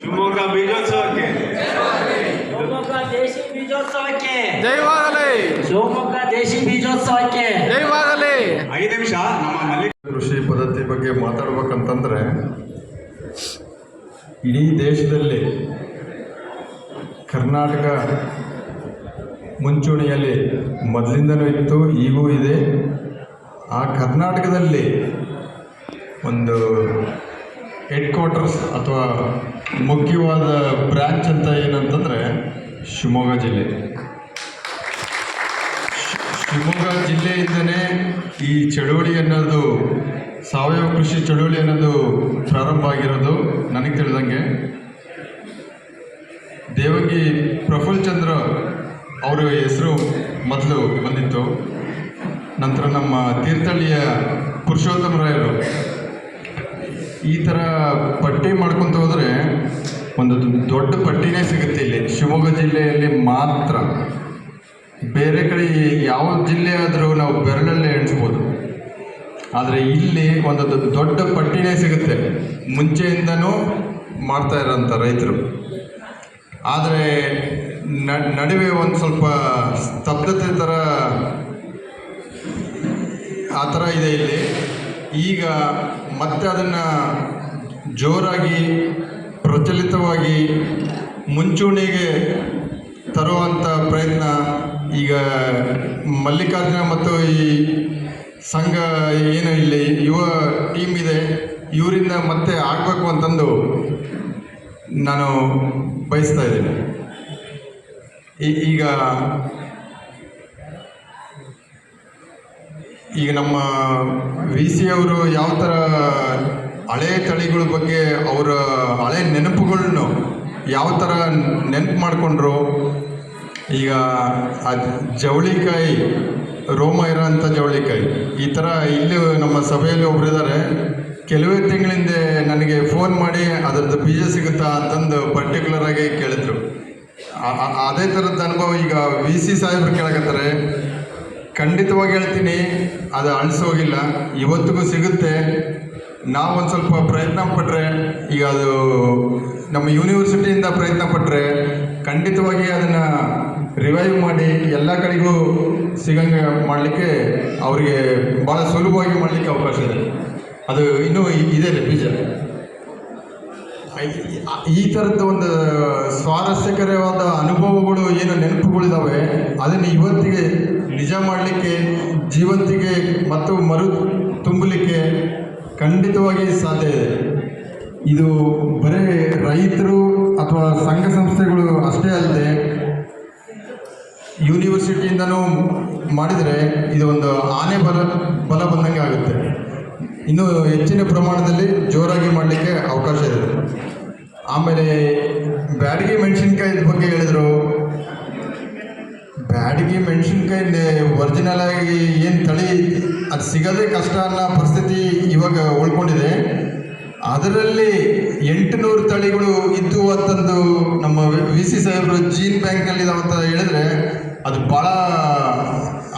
ಶಿವಮೊಗ್ಗ ಬೀಜೋತ್ಸವಕ್ಕೆ ಶಿವಮೊಗ್ಗ ದೇಶಿ ಬೀಜೋತ್ಸವಕ್ಕೆ ಜೈವಾಗಲಿ. ಶಿವಮೊಗ್ಗ ದೇಶಿ ಬೀಜೋತ್ಸವಕ್ಕೆ ಜೈವಾಗಲಿ. 5 ನಿಮಿಷ ನಮ್ಮ ಕೃಷಿ ಪದ್ಧತಿ ಬಗ್ಗೆ ಮಾತಾಡ್ಬೇಕಂತಂದ್ರೆ ಇಡೀ ದೇಶದಲ್ಲಿ ಕರ್ನಾಟಕ ಮುಂಚೂಣಿಯಲ್ಲಿ ಮೊದಲಿಂದನೂ ಇತ್ತು, ಈಗೂ ಇದೆ. ಆ ಕರ್ನಾಟಕದಲ್ಲಿ ಒಂದು ಹೆಡ್ ಕ್ವಾರ್ಟರ್ಸ್ ಅಥವಾ ಮುಖ್ಯವಾದ ಬ್ರ್ಯಾಂಚ್ ಅಂತ ಏನಂತಂದರೆ ಶಿವಮೊಗ್ಗ ಜಿಲ್ಲೆ. ಶಿವಮೊಗ್ಗ ಜಿಲ್ಲೆಯಿಂದನೇ ಈ ಚಳುವಳಿ ಅನ್ನೋದು, ಸಾವಯವ ಕೃಷಿ ಚಳುವಳಿ ಅನ್ನೋದು ಪ್ರಾರಂಭ ಆಗಿರೋದು ನನಗೆ ತಿಳಿದಂಗೆ. ದೇವಗಿ ಪ್ರಫುಲ್ ಚಂದ್ರ ಅವರ ಹೆಸರು ಮೊದಲು ಬಂದಿತ್ತು. ನಂತರ ನಮ್ಮ ತೀರ್ಥಹಳ್ಳಿಯ ಪುರುಷೋತ್ತಮರಾಯರು. ಈ ಥರ ಪಟ್ಟಿ ಮಾಡ್ಕೊತ ಹೋದರೆ ಒಂದು ದೊಡ್ಡ ಪಟ್ಟಿನೇ ಸಿಗುತ್ತೆ ಇಲ್ಲಿ ಶಿವಮೊಗ್ಗ ಜಿಲ್ಲೆಯಲ್ಲಿ ಮಾತ್ರ. ಬೇರೆ ಕಡೆ ಯಾವ ಜಿಲ್ಲೆ ಆದರೂ ನಾವು ಬೆರಳಲ್ಲೇ ಎಣಿಸ್ಬೋದು, ಆದರೆ ಇಲ್ಲಿ ಒಂದು ದೊಡ್ಡ ಪಟ್ಟಿನೇ ಸಿಗುತ್ತೆ ಮುಂಚೆಯಿಂದನೂ ಮಾಡ್ತಾ ಇರೋಂಥ ರೈತರು. ಆದರೆ ನಡುವೆ ಒಂದು ಸ್ವಲ್ಪ ಸ್ತಬ್ಧತೆ ಥರ ಆ ಥರ ಇದೆ ಇಲ್ಲಿ. ಈಗ ಮತ್ತೆ ಅದನ್ನು ಜೋರಾಗಿ ಪ್ರಚಲಿತವಾಗಿ ಮುಂಚೂಣಿಗೆ ತರುವಂಥ ಪ್ರಯತ್ನ ಈಗ ಮಲ್ಲಿಕಾರ್ಜುನ ಮತ್ತು ಈ ಸಂಘ ಏನು ಇಲ್ಲಿ ಯುವ ಟೀಮ್ ಇದೆ, ಇವರಿಂದ ಮತ್ತೆ ಆಗಬೇಕು ಅಂತಂದು ನಾನು ಬಯಸ್ತಾ ಇದ್ದೀನಿ. ಈಗ ನಮ್ಮ ವಿ ಸಿ ಅವರು ಯಾವ ಥರ ಹಳೆ ತಳಿಗಳ ಬಗ್ಗೆ ಅವರ ಹಳೆ ನೆನಪುಗಳನ್ನು ಯಾವ ಥರ ನೆನಪು ಮಾಡಿಕೊಂಡ್ರು. ಈಗ ಅದು ಜವಳಿಕಾಯಿ, ರೋಮ ಇರೋಂಥ ಜವಳಿಕಾಯಿ, ಈ ಥರ ಇಲ್ಲಿ ನಮ್ಮ ಸಭೆಯಲ್ಲಿ ಒಬ್ಬರಿದ್ದಾರೆ. ಕೆಲವೇ ತಿಂಗಳಿಂದ ನನಗೆ ಫೋನ್ ಮಾಡಿ ಅದರದ್ದು ಬೀಜ ಸಿಗುತ್ತಾ ಅಂತಂದು ಪರ್ಟಿಕ್ಯುಲರಾಗಿ ಕೇಳಿದ್ರು. ಅದೇ ಥರದ್ದು ಅನುಭವ ಈಗ ವಿ ಸಿ ಸಾಹೇಬರು ಕೇಳಕತ್ತಾರೆ. ಖಂಡಿತವಾಗಿ ಹೇಳ್ತೀನಿ, ಅದು ಅಳಿಸೋಗಿಲ್ಲ, ಇವತ್ತಿಗೂ ಸಿಗುತ್ತೆ. ನಾವೊಂದು ಸ್ವಲ್ಪ ಪ್ರಯತ್ನ ಪಟ್ಟರೆ, ಈಗ ಅದು ನಮ್ಮ ಯೂನಿವರ್ಸಿಟಿಯಿಂದ ಪ್ರಯತ್ನ ಪಟ್ಟರೆ ಖಂಡಿತವಾಗಿ ಅದನ್ನು ರಿವೈವ್ ಮಾಡಿ ಎಲ್ಲ ಕಡೆಗೂ ಸಿಗಂಗೆ ಮಾಡಲಿಕ್ಕೆ ಅವರಿಗೆ ಭಾಳ ಸುಲಭವಾಗಿ ಮಾಡಲಿಕ್ಕೆ ಅವಕಾಶ ಇದೆ. ಅದು ಇನ್ನೂ ಇದೆ ಬೀಜ. ಈ ಥರದ್ದು ಒಂದು ಸ್ವಾರಸ್ಯಕರವಾದ ಅನುಭವಗಳು ಏನು ನೆನಪುಗಳಿದ್ದಾವೆ, ಅದನ್ನು ಇವತ್ತಿಗೆ ನಿಜ ಮಾಡಲಿಕ್ಕೆ, ಜೀವಂತಿಗೆ ಮತ್ತು ಮರು ತುಂಬಲಿಕ್ಕೆ ಖಂಡಿತವಾಗಿ ಸಾಧ್ಯ ಇದೆ. ಇದು ಬರೀ ರೈತರು ಅಥವಾ ಸಂಘ ಸಂಸ್ಥೆಗಳು ಅಷ್ಟೇ ಅಲ್ಲದೆ ಯೂನಿವರ್ಸಿಟಿಯಿಂದನೂ ಮಾಡಿದರೆ ಇದು ಒಂದು ಆನೆ ಬಲ ಬಂದಂಗೆ ಆಗುತ್ತೆ. ಇನ್ನೂ ಹೆಚ್ಚಿನ ಪ್ರಮಾಣದಲ್ಲಿ ಜೋರಾಗಿ ಮಾಡಲಿಕ್ಕೆ ಅವಕಾಶ ಇದೆ. ಆಮೇಲೆ ಬ್ಯಾಡಗಿ ಮೆಣಸಿನ್ಕಾಯಿ ಬಗ್ಗೆ ಹೇಳಿದರು. ಬ್ಯಾಡಗಿ ಮೆಣಸಿನ್ಕಾಯಿ ಒರಿಜಿನಲ್ ಆಗಿ ಏನು ತಳಿ ಅದು ಸಿಗೋದೇ ಕಷ್ಟ ಅನ್ನೋ ಪರಿಸ್ಥಿತಿ ಇವಾಗ ಉಳ್ಕೊಂಡಿದೆ. ಅದರಲ್ಲಿ 800 ತಳಿಗಳು ಇದ್ದು ಅಂತಂದು ನಮ್ಮ ವಿ ಸಿ ಸಾಹೇಬರು ಜೀನ್ ಬ್ಯಾಂಕ್ನಲ್ಲಿದ್ದಾವೆ ಅಂತ ಹೇಳಿದ್ರೆ ಅದು ಭಾಳ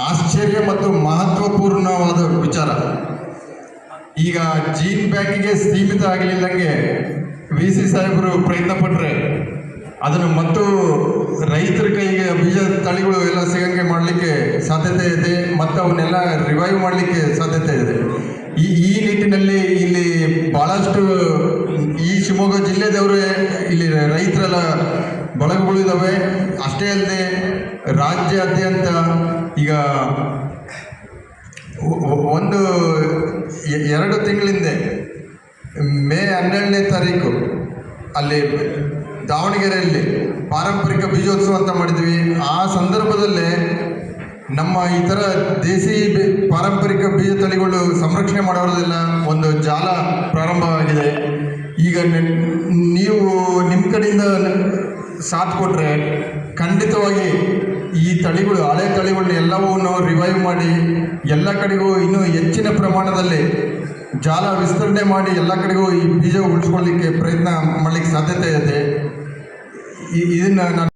ಆಶ್ಚರ್ಯ ಮತ್ತು ಮಹತ್ವಪೂರ್ಣವಾದ ವಿಚಾರ. ಈಗ ಜೀನ್ ಬ್ಯಾಂಕಿಗೆ ಸೀಮಿತ ಆಗಲಿಲ್ಲಂಗೆ ವಿ ಸಿ ಸಾಹೇಬರು ಪ್ರಯತ್ನ ಪಟ್ಟರೆ ಅದನ್ನು ಮತ್ತು ರೈತರ ಕೈಗೆ ಬೀಜ ತಳಿಗಳು ಎಲ್ಲ ಸಿಗಂಗೆ ಮಾಡಲಿಕ್ಕೆ ಸಾಧ್ಯತೆ ಇದೆ ಮತ್ತು ಅವನ್ನೆಲ್ಲ ರಿವೈವ್ ಮಾಡಲಿಕ್ಕೆ ಸಾಧ್ಯತೆ ಇದೆ. ಈ ನಿಟ್ಟಿನಲ್ಲಿ ಇಲ್ಲಿ ಭಾಳಷ್ಟು ಈ ಶಿವಮೊಗ್ಗ ಜಿಲ್ಲೆದವರೇ ಇಲ್ಲಿ ರೈತರೆಲ್ಲ ಬಳಗಗಳು ಇದ್ದಾವೆ. ಅಷ್ಟೇ ಅಲ್ಲದೆ ರಾಜ್ಯಾದ್ಯಂತ ಈಗ ಒಂದು 2 ತಿಂಗಳಿಂದ ಮೇ 12ನೇ ತಾರೀಕು ಅಲ್ಲಿ ದಾವಣಗೆರೆಯಲ್ಲಿ ಪಾರಂಪರಿಕ ಬೀಜೋತ್ಸವ ಅಂತ ಮಾಡಿದ್ವಿ. ಆ ಸಂದರ್ಭದಲ್ಲೇ ನಮ್ಮ ಈ ಥರ ದೇಸಿ ಪಾರಂಪರಿಕ ಬೀಜ ತಳಿಗಳು ಸಂರಕ್ಷಣೆ ಮಾಡೋದೆಲ್ಲ ಒಂದು ಜಾಲ ಪ್ರಾರಂಭವಾಗಿದೆ. ಈಗ ನೀವು ನಿಮ್ಮ ಕಡೆಯಿಂದ ಸಾಥ್ ಕೊಟ್ಟರೆ ಖಂಡಿತವಾಗಿ ಈ ತಳಿಗಳು, ಹಳೆ ತಳಿಗಳನ್ನ ಎಲ್ಲವನ್ನೂ ರಿವೈವ್ ಮಾಡಿ ಎಲ್ಲ ಕಡೆಗೂ ಇನ್ನೂ ಹೆಚ್ಚಿನ ಪ್ರಮಾಣದಲ್ಲಿ ಜಾಲ ವಿಸ್ತರಣೆ ಮಾಡಿ ಎಲ್ಲ ಕಡೆಗೂ ಈ ಬೀಜ ಉಳಿಸ್ಕೊಳ್ಳಿಕ್ಕೆ ಪ್ರಯತ್ನ ಮಾಡಲಿಕ್ಕೆ ಸಾಧ್ಯತೆ ಇದೆ. ಇದನ್ನು ನಾನು